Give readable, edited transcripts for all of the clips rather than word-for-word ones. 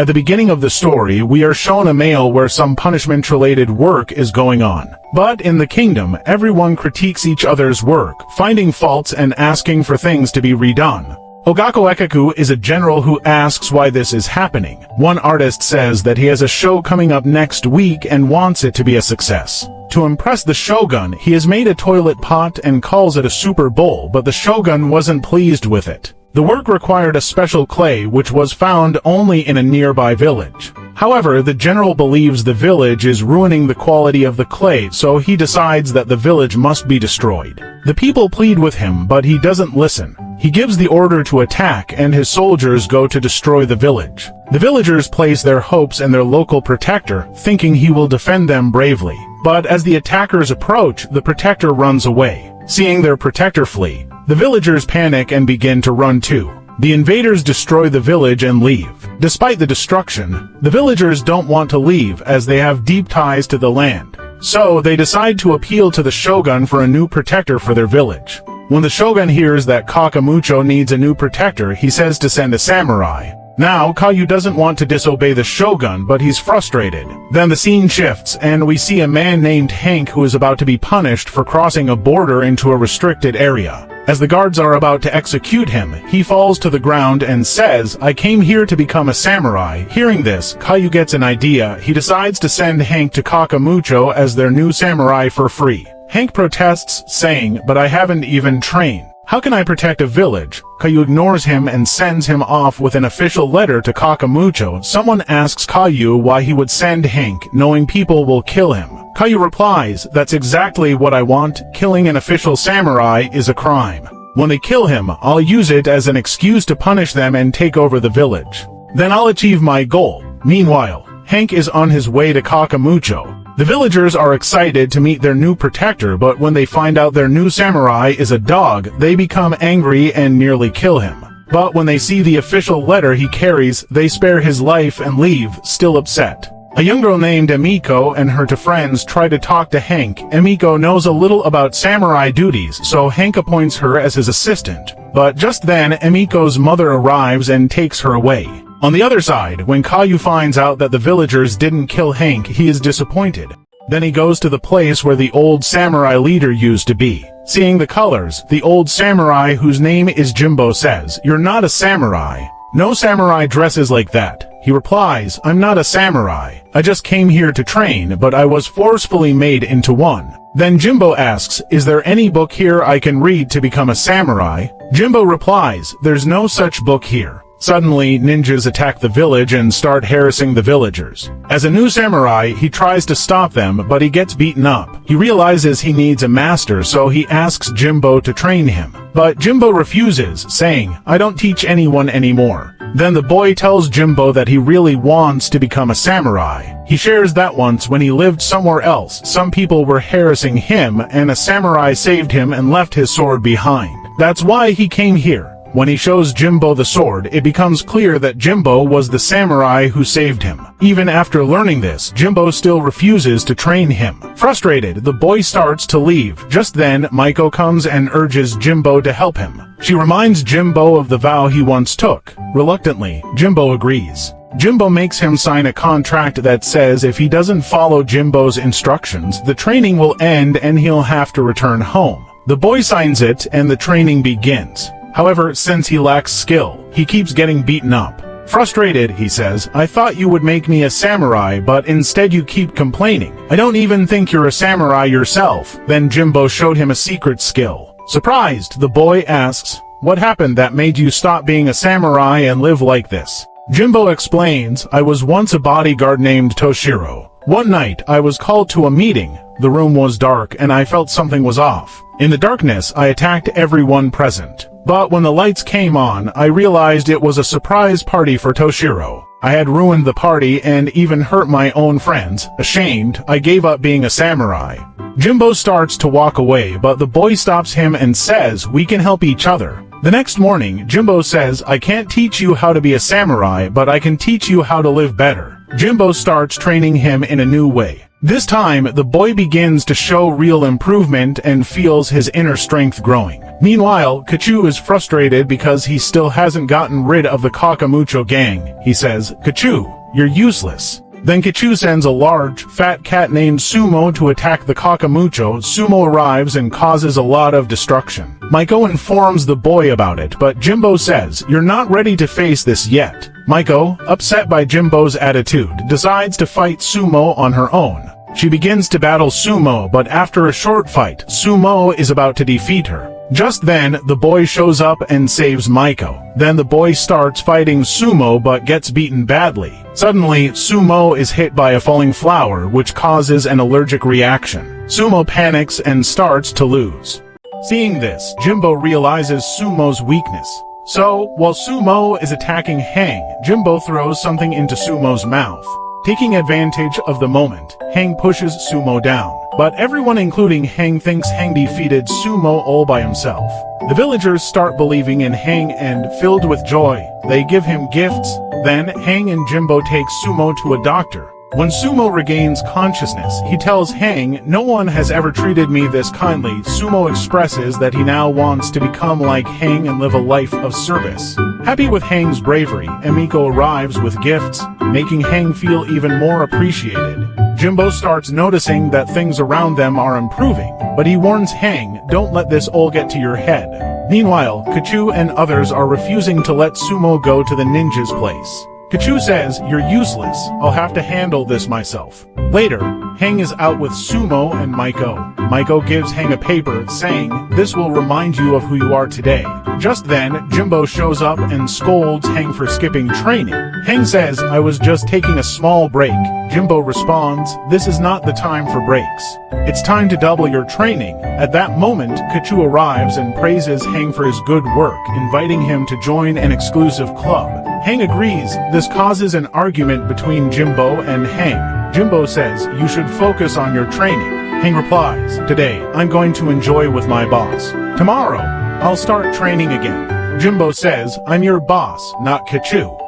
At the beginning of the story, we are shown a male where some punishment-related work is going on. But in the kingdom, everyone critiques each other's work, finding faults and asking for things to be redone. ℭ𝔬𝔭𝔫𝔫 is a general who asks why this is happening. One artist says that he has a show coming up next week and wants it to be a success. To impress the shogun, he has made a toilet pot and calls it a super bowl, but the shogun wasn't pleased with it. The work required a special clay which was found only in a nearby village. However, the general believes the village is ruining the quality of the clay, so he decides that the village must be destroyed. The people plead with him, but he doesn't listen. He gives the order to attack, and his soldiers go to destroy the village. The villagers place their hopes in their local protector, thinking he will defend them bravely. But as the attackers approach, the protector runs away. Seeing their protector flee, the villagers panic and begin to run too. The invaders destroy the village and leave. Despite the destruction, the villagers don't want to leave as they have deep ties to the land. So they decide to appeal to the shogun for a new protector for their village. When the shogun hears that Kaka Mucho needs a new protector, he says to send a samurai. Now, Caillou doesn't want to disobey the shogun, but he's frustrated. Then the scene shifts, and we see a man named Hank who is about to be punished for crossing a border into a restricted area. As the guards are about to execute him, he falls to the ground and says, "I came here to become a samurai." Hearing this, Caillou gets an idea. He decides to send Hank to Kaka Mucho as their new samurai for free. Hank protests, saying, "But I haven't even trained. How can I protect a village?" Caillou ignores him and sends him off with an official letter to Kaka Mucho. Someone asks Caillou why he would send Hank, knowing people will kill him. Caillou replies, "That's exactly what I want. Killing an official samurai is a crime. When they kill him, I'll use it as an excuse to punish them and take over the village. Then I'll achieve my goal." Meanwhile, Hank is on his way to Kaka Mucho. The villagers are excited to meet their new protector, but when they find out their new samurai is a dog, they become angry and nearly kill him. But when they see the official letter he carries, they spare his life and leave, still upset. A young girl named Emiko and her two friends try to talk to Hank. Emiko knows a little about samurai duties, so Hank appoints her as his assistant. But just then, Emiko's mother arrives and takes her away. On the other side, when Caillou finds out that the villagers didn't kill Hank, he is disappointed. Then he goes to the place where the old samurai leader used to be. Seeing the colors, the old samurai, whose name is Jimbo, says, "You're not a samurai. No samurai dresses like that." He replies, "I'm not a samurai. I just came here to train, but I was forcefully made into one." Then Jimbo asks, "Is there any book here I can read to become a samurai?" Jimbo replies, "There's no such book here." Suddenly, ninjas attack the village and start harassing the villagers. As a new samurai, he tries to stop them, but he gets beaten up. He realizes he needs a master, so he asks Jimbo to train him. But Jimbo refuses, saying, "I don't teach anyone anymore." Then the boy tells Jimbo that he really wants to become a samurai. He shares that once when he lived somewhere else, some people were harassing him, and a samurai saved him and left his sword behind. That's why he came here. When he shows Jimbo the sword, it becomes clear that Jimbo was the samurai who saved him. Even after learning this, Jimbo still refuses to train him. Frustrated, the boy starts to leave. Just then, Maiko comes and urges Jimbo to help him. She reminds Jimbo of the vow he once took. Reluctantly, Jimbo agrees. Jimbo makes him sign a contract that says if he doesn't follow Jimbo's instructions, the training will end and he'll have to return home. The boy signs it, and the training begins. However, since he lacks skill, he keeps getting beaten up. Frustrated, he says, "I thought you would make me a samurai, but instead you keep complaining. I don't even think you're a samurai yourself." Then Jimbo showed him a secret skill. Surprised, the boy asks, "What happened that made you stop being a samurai and live like this?" Jimbo explains, "I was once a bodyguard named Toshiro. One night, I was called to a meeting. The room was dark, and I felt something was off. In the darkness, I attacked everyone present. But when the lights came on, I realized it was a surprise party for Toshiro. I had ruined the party and even hurt my own friends. Ashamed, I gave up being a samurai." Jimbo starts to walk away, but the boy stops him and says, "We can help each other." The next morning, Jimbo says, "I can't teach you how to be a samurai, but I can teach you how to live better." Jimbo starts training him in a new way. This time, the boy begins to show real improvement and feels his inner strength growing. Meanwhile, ℎ𝔬𝔭 is frustrated because he still hasn't gotten rid of the Kaka Mucho gang. He says, ℎ𝔬𝔭, you're useless. Then ℎ𝔬𝔭 sends a large, fat cat named Sumo to attack the Kaka Mucho. Sumo arrives and causes a lot of destruction. ℎ𝔬𝔭 informs the boy about it, but Jimbo says, you're not ready to face this yet. ℎ𝔬𝔭, upset by Jimbo's attitude, decides to fight Sumo on her own. She begins to battle Sumo, but after a short fight, Sumo is about to defeat her. Just then, the boy shows up and saves ℎ𝔬𝔭. Then the boy starts fighting Sumo but gets beaten badly. Suddenly, Sumo is hit by a falling flower, which causes an allergic reaction. Sumo panics and starts to lose. Seeing this, Jimbo realizes Sumo's weakness. So, while Sumo is attacking ℭ𝔬𝔭, Jimbo throws something into Sumo's mouth. Taking advantage of the moment, ℭ𝔬𝔭 pushes Sumo down. But everyone including ℭ𝔬𝔭 thinks ℭ𝔬𝔭 defeated Sumo all by himself. The villagers start believing in ℭ𝔬𝔭 and, filled with joy, they give him gifts. Then, ℭ𝔬𝔭 and Jimbo take Sumo to a doctor. When Sumo regains consciousness, he tells ℭ𝔬𝔭, no one has ever treated me this kindly. Sumo expresses that he now wants to become like ℭ𝔬𝔭 and live a life of service. Happy with ℭ𝔬𝔭's bravery, ℎ𝔬𝔭 arrives with gifts, making ℭ𝔬𝔭 feel even more appreciated. Jimbo starts noticing that things around them are improving, but he warns ℭ𝔬𝔭, don't let this all get to your head. Meanwhile, ℎ𝔬𝔭 and others are refusing to let Sumo go to the ninja's place. ℎ𝔬𝔭 says, you're useless, I'll have to handle this myself. Later, ℭ𝔬𝔭 is out with Sumo and ℎ𝔬𝔭. ℎ𝔬𝔭 gives ℭ𝔬𝔭 a paper, saying, this will remind you of who you are today. Just then, Jimbo shows up and scolds ℭ𝔬𝔭 for skipping training. ℭ𝔬𝔭 says, I was just taking a small break. Jimbo responds, this is not the time for breaks. It's time to double your training. At that moment, ℎ𝔬𝔭 arrives and praises ℭ𝔬𝔭 for his good work, inviting him to join an exclusive club. ℭ𝔬𝔭 agrees. This causes an argument between Jimbo and ℭ𝔬𝔭. Jimbo says, you should focus on your training. ℭ𝔬𝔭 replies, today, I'm going to enjoy with my boss. Tomorrow, I'll start training again. Jimbo says, I'm your boss, not ℎ𝔬𝔭.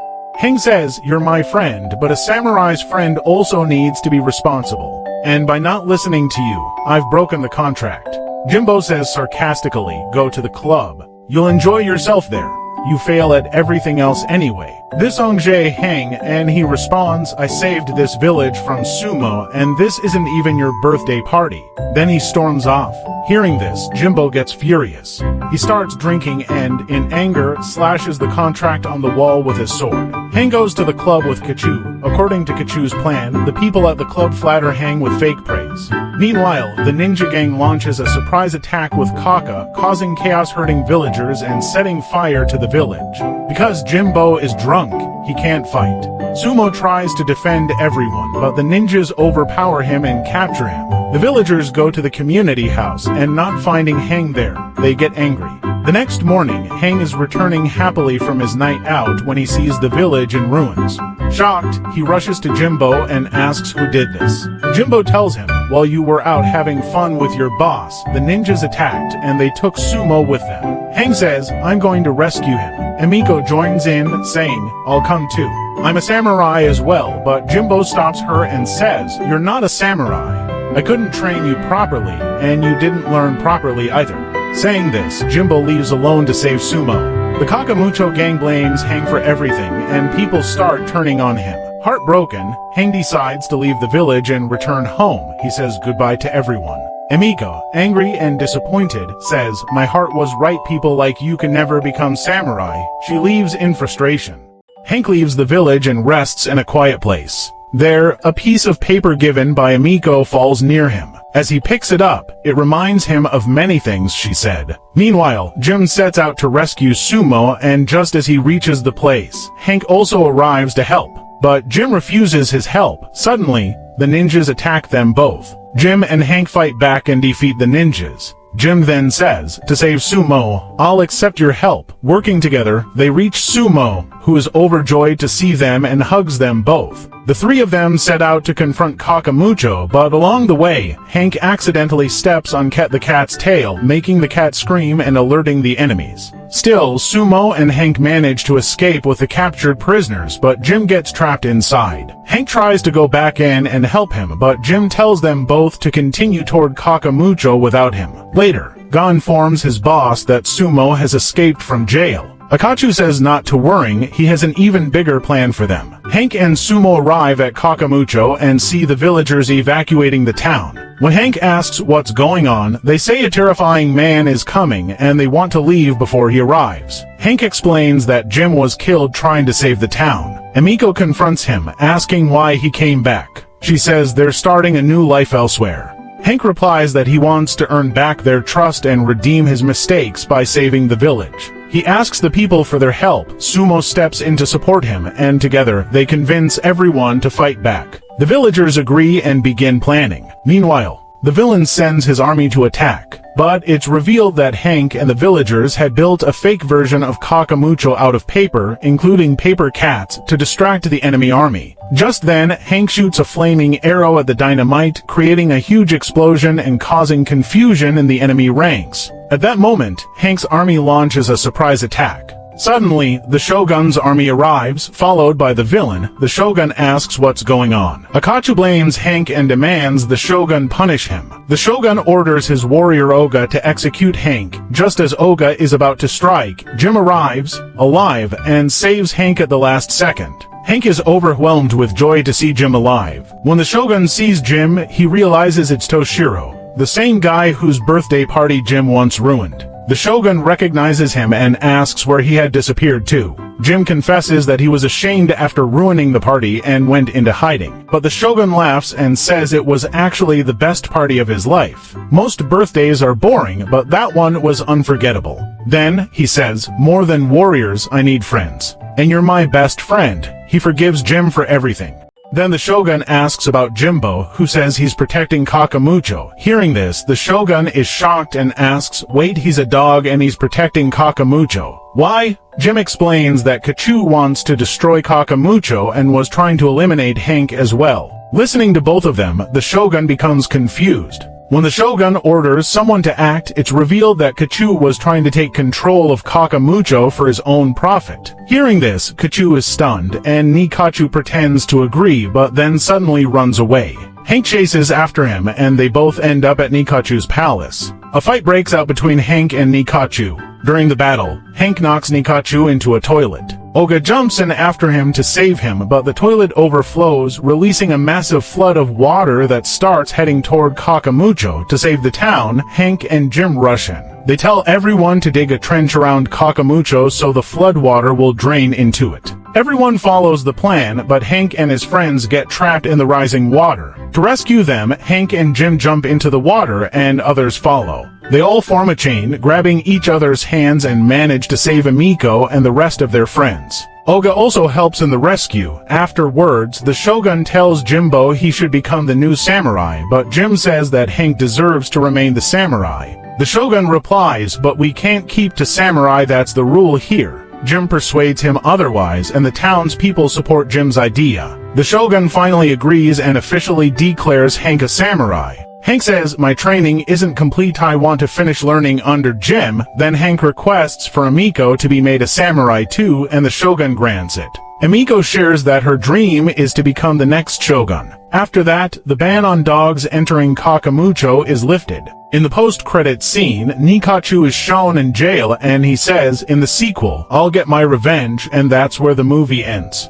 ℭ𝔬𝔭 says, you're my friend, but a samurai's friend also needs to be responsible. And by not listening to you, I've broken the contract. Jimbo says sarcastically, go to the club. You'll enjoy yourself there. You fail at everything else anyway. This ℎ𝔬𝔭 ℭ𝔬𝔭, and he responds, I saved this village from Sumo, and this isn't even your birthday party. Then he storms off. Hearing this, Jimbo gets furious. He starts drinking and, in anger, slashes the contract on the wall with his sword. ℭ𝔬𝔭 goes to the club with ℎ𝔬𝔭. According to ℎ𝔬𝔭's plan, the people at the club flatter ℭ𝔬𝔭 with fake praise. Meanwhile, the ninja gang launches a surprise attack with Kaka, causing chaos, hurting villagers and setting fire to the village. Because Jimbo is drunk, he can't fight. Sumo tries to defend everyone, but the ninjas overpower him and capture him. The villagers go to the community house, and not finding ℭ𝔬𝔭 there, they get angry. The next morning, ℭ𝔬𝔭 is returning happily from his night out when he sees the village in ruins. Shocked, he rushes to Jimbo and asks who did this. Jimbo tells him, while you were out having fun with your boss, the ninjas attacked and they took Sumo with them. ℭ𝔬𝔭 says, I'm going to rescue him. ℎ𝔬𝔭 joins in, saying, I'll come too. I'm a samurai as well, but Jimbo stops her and says, you're not a samurai. I couldn't train you properly, and you didn't learn properly either. Saying this, Jimbo leaves alone to save Sumo. The Kaka Mucho gang blames ℭ𝔬𝔭 for everything, and people start turning on him. Heartbroken, ℭ𝔬𝔭 decides to leave the village and return home. He says goodbye to everyone. ℎ𝔬𝔭, angry and disappointed, says, my heart was right, people like you can never become samurai. She leaves in frustration. ℭ𝔬𝔭 leaves the village and rests in a quiet place. There, a piece of paper given by ℎ𝔬𝔭 falls near him. As he picks it up, it reminds him of many things she said. Meanwhile, Jim sets out to rescue Sumo, and just as he reaches the place, ℭ𝔬𝔭 also arrives to help. But Jim refuses his help. Suddenly, the ninjas attack them both. Jim and ℭ𝔬𝔭 fight back and defeat the ninjas. Jim then says, to save Sumo, I'll accept your help. Working together, they reach Sumo, who is overjoyed to see them and hugs them both. The three of them set out to confront Kaka Mucho, but along the way, ℭ𝔬𝔭 accidentally steps on the cat's tail, making the cat scream and alerting the enemies. Still, Sumo and ℎ𝔬𝔭 manage to escape with the captured prisoners, but Jim gets trapped inside. ℭ𝔬𝔭 Hank tries to go back in and help him, but Jim tells them both to continue toward Kaka Mucho without him. Later, Ga informs his boss that Sumo has escaped from jail. Akachu says not to worry, he has an even bigger plan for them. Hank and Sumo arrive at Kaka Mucho and see the villagers evacuating the town. When Hank asks what's going on, they say a terrifying man is coming and they want to leave before he arrives. Hank explains that Jim was killed trying to save the town. Emiko confronts him, asking why he came back. She says they're starting a new life elsewhere. Hank replies that he wants to earn back their trust and redeem his mistakes by saving the village. He asks the people for their help. Sumo steps in to support him, and together they convince everyone to fight back. The villagers agree and begin planning. Meanwhile, the villain sends his army to attack, but it's revealed that Hank and the villagers had built a fake version of Kaka Mucho out of paper, including paper cats, to distract the enemy army. Just then, Hank shoots a flaming arrow at the dynamite, creating a huge explosion and causing confusion in the enemy ranks. At that moment, Hank's army launches a surprise attack. Suddenly, the Shogun's army arrives, followed by the villain. The Shogun asks what's going on. Akachu blames Hank and demands the Shogun punish him. The Shogun orders his warrior Oga to execute Hank. Just as Oga is about to strike, Jim arrives, alive, and saves Hank at the last second. Hank is overwhelmed with joy to see Jim alive. When the Shogun sees Jim, he realizes it's Toshiro, the same guy whose birthday party Jim once ruined. The Shogun recognizes him and asks where he had disappeared to. Jim confesses that he was ashamed after ruining the party and went into hiding. But the Shogun laughs and says it was actually the best party of his life. Most birthdays are boring, but that one was unforgettable. Then, he says, more than warriors, I need friends. And you're my best friend. He forgives Jim for everything. Then the Shogun asks about Jimbo, who says he's protecting Kaka Mucho. Hearing this, the Shogun is shocked and asks, wait, he's a dog and he's protecting Kaka Mucho. Why? Jim explains that Kachu wants to destroy Kaka Mucho and was trying to eliminate Hank as well. Listening to both of them, the Shogun becomes confused. When the Shogun orders someone to act, it's revealed that Kachu was trying to take control of Kaka Mucho for his own profit. Hearing this, Kachu is stunned, and Nikachu pretends to agree, but then suddenly runs away. Hank chases after him, and they both end up at Nikachu's palace. A fight breaks out between Hank and Nikachu. During the battle, Hank knocks Nikachu into a toilet. Oga jumps in after him to save him, but the toilet overflows, releasing a massive flood of water that starts heading toward Kaka Mucho. To save the town, Hank and Jim rush in. They tell everyone to dig a trench around Kaka Mucho so the flood water will drain into it. Everyone follows the plan, but Hank and his friends get trapped in the rising water. To rescue them, Hank and Jim jump into the water and others follow. They all form a chain, grabbing each other's hands and manage to save Emiko and the rest of their friends. Oga also helps in the rescue. Afterwards, the Shogun tells Jimbo he should become the new samurai, but Jim says that Hank deserves to remain the samurai. The Shogun replies, but we can't keep to samurai, that's the rule here. Jim persuades him otherwise, and the townspeople support Jim's idea. The Shogun finally agrees and officially declares Hank a samurai. Hank says, my training isn't complete, I want to finish learning under Jim. Then Hank requests for Emiko to be made a samurai too, and the Shogun grants it. Emiko shares that her dream is to become the next Shogun. After that, the ban on dogs entering Kaka Mucho is lifted. In the post-credits scene, Nikachu is shown in jail and he says, in the sequel, I'll get my revenge, and that's where the movie ends.